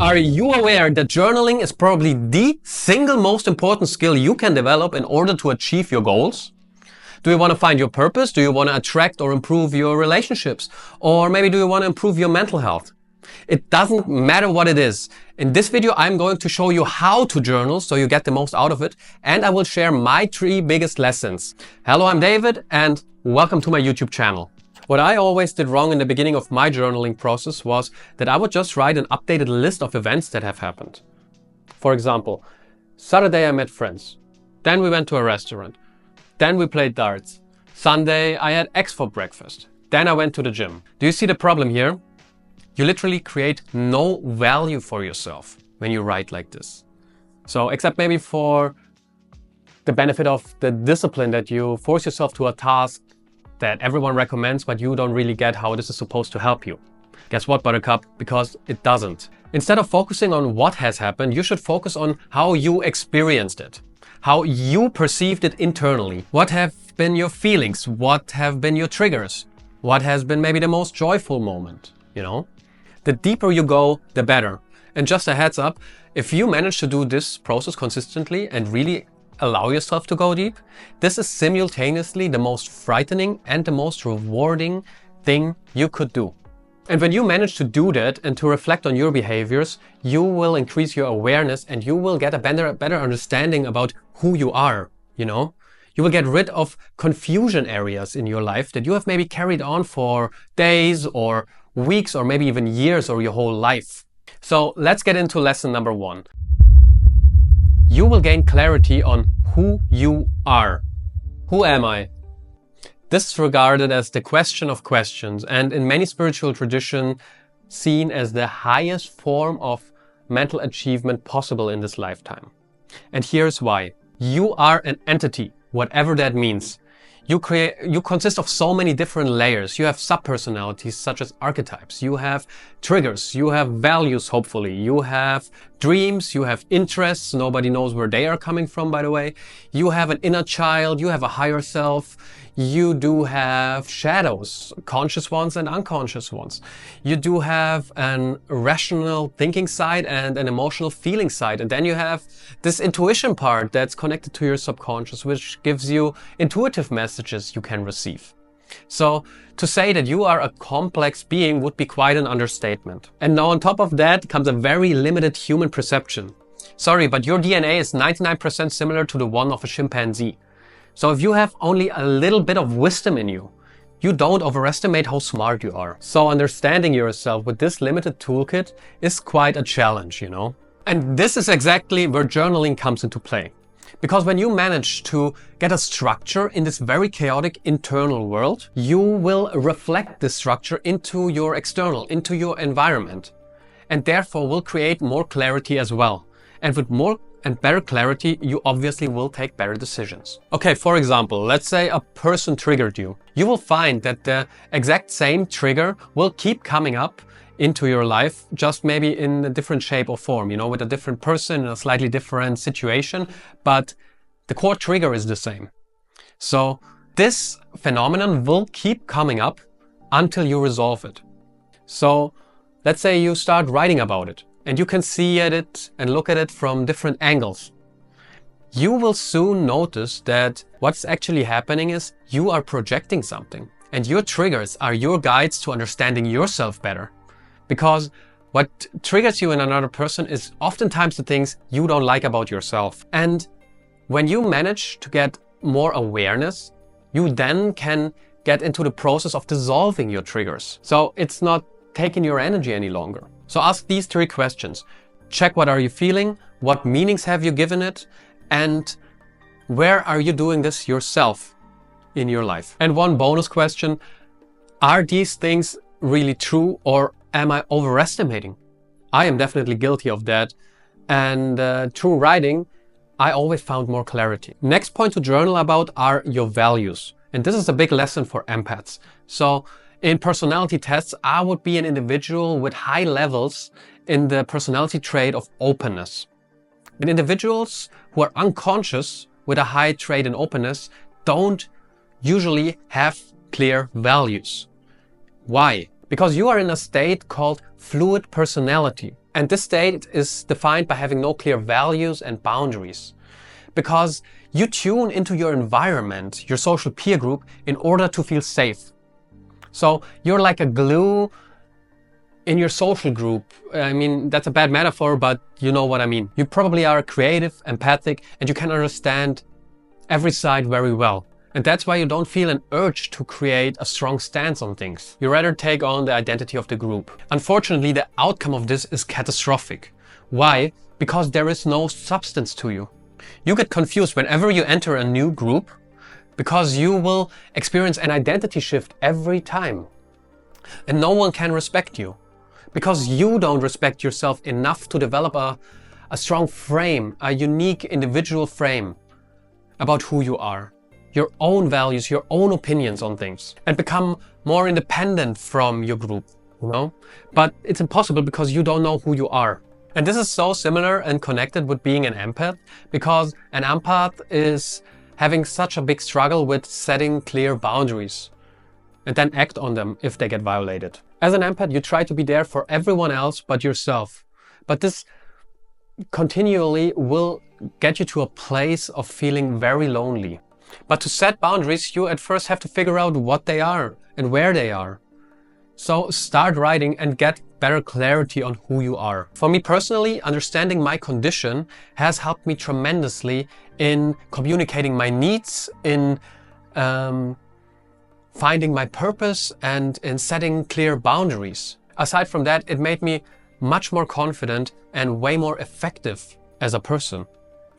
Are you aware that journaling is probably the single most important skill you can develop in order to achieve your goals? Do you want to find your purpose? Do you want to attract or improve your relationships? Or maybe do you want to improve your mental health? It doesn't matter what it is. In this video, I'm going to show you how to journal so you get the most out of it. And I will share my 3 biggest lessons. Hello, I'm David and welcome to my YouTube channel. What I always did wrong in the beginning of my journaling process was that I would just write an updated list of events that have happened. For example, Saturday I met friends. Then we went to a restaurant. Then we played darts. Sunday I had eggs for breakfast. Then I went to the gym. Do you see the problem here? You literally create no value for yourself when you write like this. So, except maybe for the benefit of the discipline that you force yourself to a task that everyone recommends, but you don't really get how this is supposed to help you. Guess what, Buttercup? Because it doesn't. Instead of focusing on what has happened, you should focus on how you experienced it, how you perceived it internally. What have been your feelings? What have been your triggers? What has been maybe the most joyful moment, you know? The deeper you go, the better. And just a heads up, if you manage to do this process consistently and really allow yourself to go deep, this is simultaneously the most frightening and the most rewarding thing you could do. And when you manage to do that and to reflect on your behaviors, you will increase your awareness and you will get a better understanding about who you are, you know? You will get rid of confusion areas in your life that you have maybe carried on for days or weeks or maybe even years or your whole life. So let's get into lesson number 1. You will gain clarity on who you are. Who am I? This is regarded as the question of questions and in many spiritual traditions seen as the highest form of mental achievement possible in this lifetime. And here's why. You are an entity, whatever that means. You consist of so many different layers. You have subpersonalities such as archetypes. You have triggers. You have values, hopefully. You have dreams. You have interests. Nobody knows where they are coming from, by the way. You have an inner child. You have a higher self. You do have shadows, conscious ones and unconscious ones. You do have an rational thinking side and an emotional feeling side. And then you have this intuition part that's connected to your subconscious, which gives you intuitive messages you can receive. So to say that you are a complex being would be quite an understatement. And now on top of that comes a very limited human perception. Sorry, but your DNA is 99% similar to the one of a chimpanzee. So if you have only a little bit of wisdom in you, you don't overestimate how smart you are. So understanding yourself with this limited toolkit is quite a challenge, you know? And this is exactly where journaling comes into play. Because when you manage to get a structure in this very chaotic internal world, you will reflect this structure into your external, into your environment. And therefore will create more clarity as well. And with more and better clarity, you obviously will take better decisions. Okay, for example, let's say a person triggered you. You will find that the exact same trigger will keep coming up into your life, just maybe in a different shape or form, you know, with a different person in a slightly different situation, but the core trigger is the same. So this phenomenon will keep coming up until you resolve it. So let's say you start writing about it. And you can see at it and look at it from different angles. You will soon notice that what's actually happening is you are projecting something. And your triggers are your guides to understanding yourself better. Because what triggers you in another person is oftentimes the things you don't like about yourself. And when you manage to get more awareness, you then can get into the process of dissolving your triggers. So it's not taking your energy any longer. So ask these 3 questions. Check what are you feeling, what meanings have you given it, and where are you doing this yourself in your life? And one bonus question, are these things really true or am I overestimating? I am definitely guilty of that. And through writing, I always found more clarity. Next point to journal about are your values. And this is a big lesson for empaths. So in personality tests, I would be an individual with high levels in the personality trait of openness. And individuals who are unconscious with a high trait in openness don't usually have clear values. Why? Because you are in a state called fluid personality. And this state is defined by having no clear values and boundaries. Because you tune into your environment, your social peer group, in order to feel safe. So you're like a glue in your social group. I mean, that's a bad metaphor, but you know what I mean. You probably are creative, empathic, and you can understand every side very well. And that's why you don't feel an urge to create a strong stance on things. You rather take on the identity of the group. Unfortunately, the outcome of this is catastrophic. Why? Because there is no substance to you. You get confused whenever you enter a new group because you will experience an identity shift every time. And no one can respect you because you don't respect yourself enough to develop a strong frame, a unique individual frame about who you are. Your own values, your own opinions on things, and become more independent from your group, you know? But it's impossible because you don't know who you are. And this is so similar and connected with being an empath, because an empath is having such a big struggle with setting clear boundaries and then act on them if they get violated. As an empath, you try to be there for everyone else but yourself. But this continually will get you to a place of feeling very lonely. But to set boundaries, you at first have to figure out what they are and where they are. So start writing and get better clarity on who you are. For me personally, understanding my condition has helped me tremendously in communicating my needs, in finding my purpose, and in setting clear boundaries. Aside from that, it made me much more confident and way more effective as a person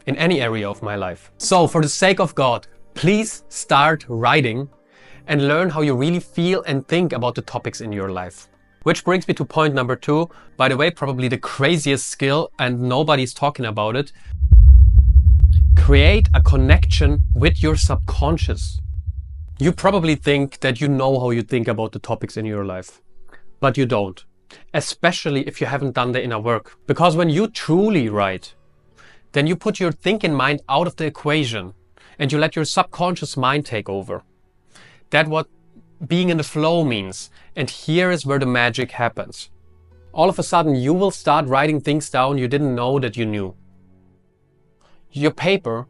in any area of my life. So for the sake of God, please start writing and learn how you really feel and think about the topics in your life. Which brings me to point number 2. By the way, probably the craziest skill, and nobody's talking about it. Create a connection with your subconscious. You probably think that you know how you think about the topics in your life, but you don't. Especially if you haven't done the inner work. Because when you truly write, then you put your thinking mind out of the equation and you let your subconscious mind take over. That's what being in the flow means. And here is where the magic happens. All of a sudden, you will start writing things down you didn't know that you knew. Your paper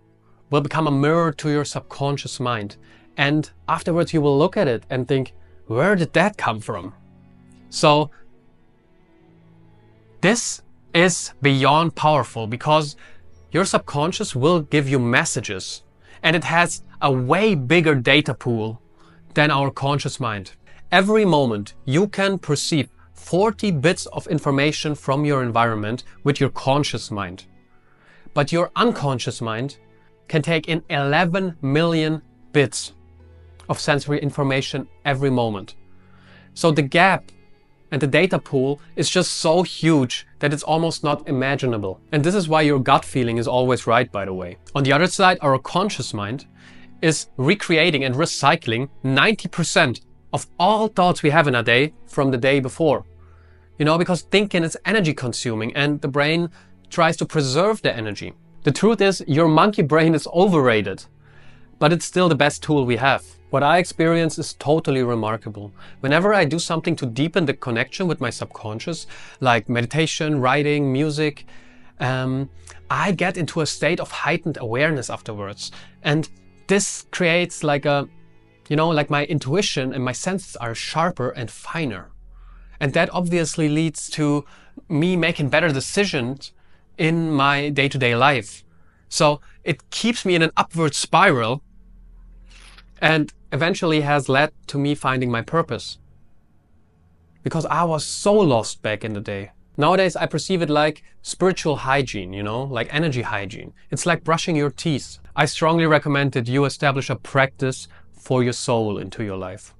will become a mirror to your subconscious mind. And afterwards, you will look at it and think, where did that come from? So this is beyond powerful because your subconscious will give you messages, and it has a way bigger data pool than our conscious mind. Every moment you can perceive 40 bits of information from your environment with your conscious mind. But your unconscious mind can take in 11 million bits of sensory information every moment. So the gap and the data pool is just so huge that it's almost not imaginable. And this is why your gut feeling is always right, by the way. On the other side, our conscious mind is recreating and recycling 90% of all thoughts we have in a day from the day before. You know, because thinking is energy consuming and the brain tries to preserve the energy. The truth is, your monkey brain is overrated, but it's still the best tool we have. What I experience is totally remarkable. Whenever I do something to deepen the connection with my subconscious, like meditation, writing, music, I get into a state of heightened awareness afterwards. And this creates like a, you know, like my intuition and my senses are sharper and finer. And that obviously leads to me making better decisions in my day-to-day life. So it keeps me in an upward spiral and eventually has led to me finding my purpose. Because I was so lost back in the day. Nowadays I perceive it like spiritual hygiene, you know, like energy hygiene. It's like brushing your teeth. I strongly recommend that you establish a practice for your soul into your life.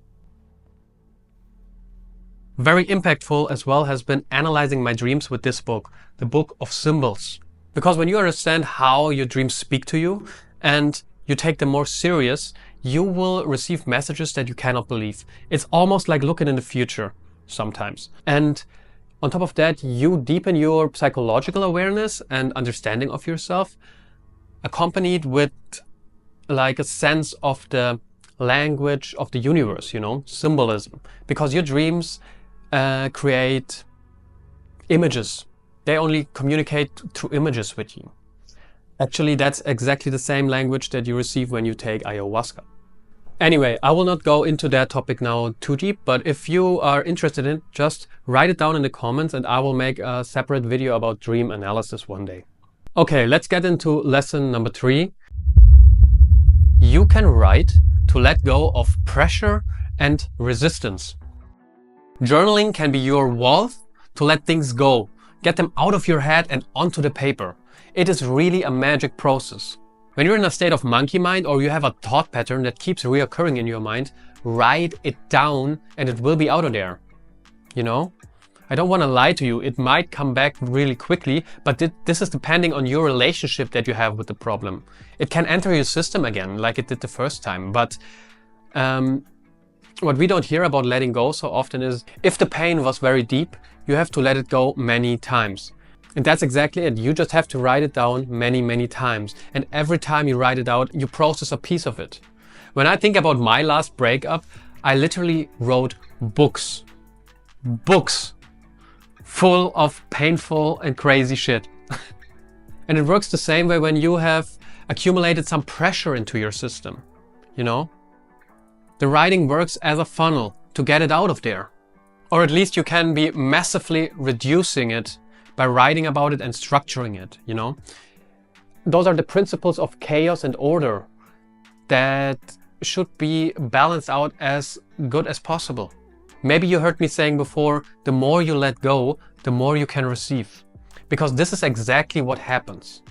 Very impactful as well has been analyzing my dreams with this book, the Book of Symbols. Because when you understand how your dreams speak to you and you take them more serious, you will receive messages that you cannot believe. It's almost like looking in the future sometimes. And on top of that, you deepen your psychological awareness and understanding of yourself, accompanied with like a sense of the language of the universe, you know, symbolism. Because your dreams create images. They only communicate through images with you. Actually, that's exactly the same language that you receive when you take ayahuasca. Anyway, I will not go into that topic now too deep, but if you are interested in it, just write it down in the comments and I will make a separate video about dream analysis one day. Okay, let's get into lesson number 3. You can write to let go of pressure and resistance. Journaling can be your valve to let things go, get them out of your head and onto the paper. It is really a magic process. When you're in a state of monkey mind or you have a thought pattern that keeps reoccurring in your mind, write it down and it will be out of there. You know? I don't want to lie to you, it might come back really quickly, but this is depending on your relationship that you have with the problem. It can enter your system again, like it did the first time, but what we don't hear about letting go so often is, if the pain was very deep, you have to let it go many times. And that's exactly it. You just have to write it down many times. And every time you write it out, you process a piece of it. When I think about my last breakup, I literally wrote books. Books full of painful and crazy shit. And it works the same way when you have accumulated some pressure into your system. You know? The writing works as a funnel to get it out of there. Or at least you can be massively reducing it by writing about it and structuring it, you know? Those are the principles of chaos and order that should be balanced out as good as possible. Maybe you heard me saying before, the more you let go, the more you can receive. Because this is exactly what happens,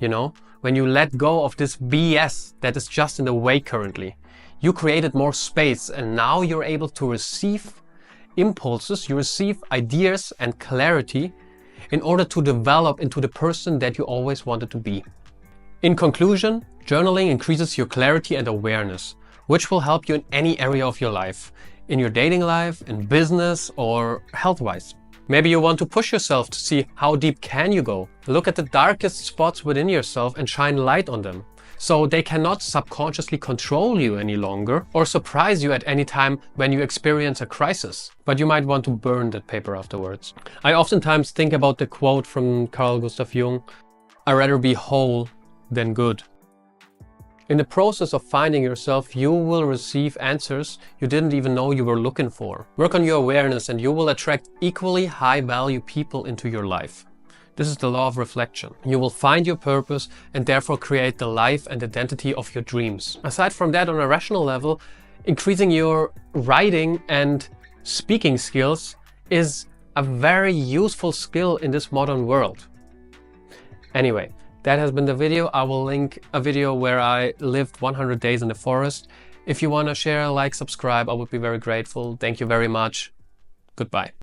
you know? When you let go of this BS that is just in the way currently, you created more space and now you're able to receive impulses, you receive ideas and clarity in order to develop into the person that you always wanted to be. In conclusion, journaling increases your clarity and awareness, which will help you in any area of your life, in your dating life, in business, or health-wise. Maybe you want to push yourself to see how deep can you go. Look at the darkest spots within yourself and shine light on them, so they cannot subconsciously control you any longer or surprise you at any time when you experience a crisis. But you might want to burn that paper afterwards. I oftentimes think about the quote from Carl Gustav Jung, "I'd rather be whole than good." In the process of finding yourself, you will receive answers you didn't even know you were looking for. Work on your awareness and you will attract equally high value people into your life. This is the law of reflection. You will find your purpose and therefore create the life and identity of your dreams. Aside from that, on a rational level, increasing your writing and speaking skills is a very useful skill in this modern world. Anyway, that has been the video. I will link a video where I lived 100 days in the forest. If you want to share, like, subscribe, I would be very grateful. Thank you very much. Goodbye.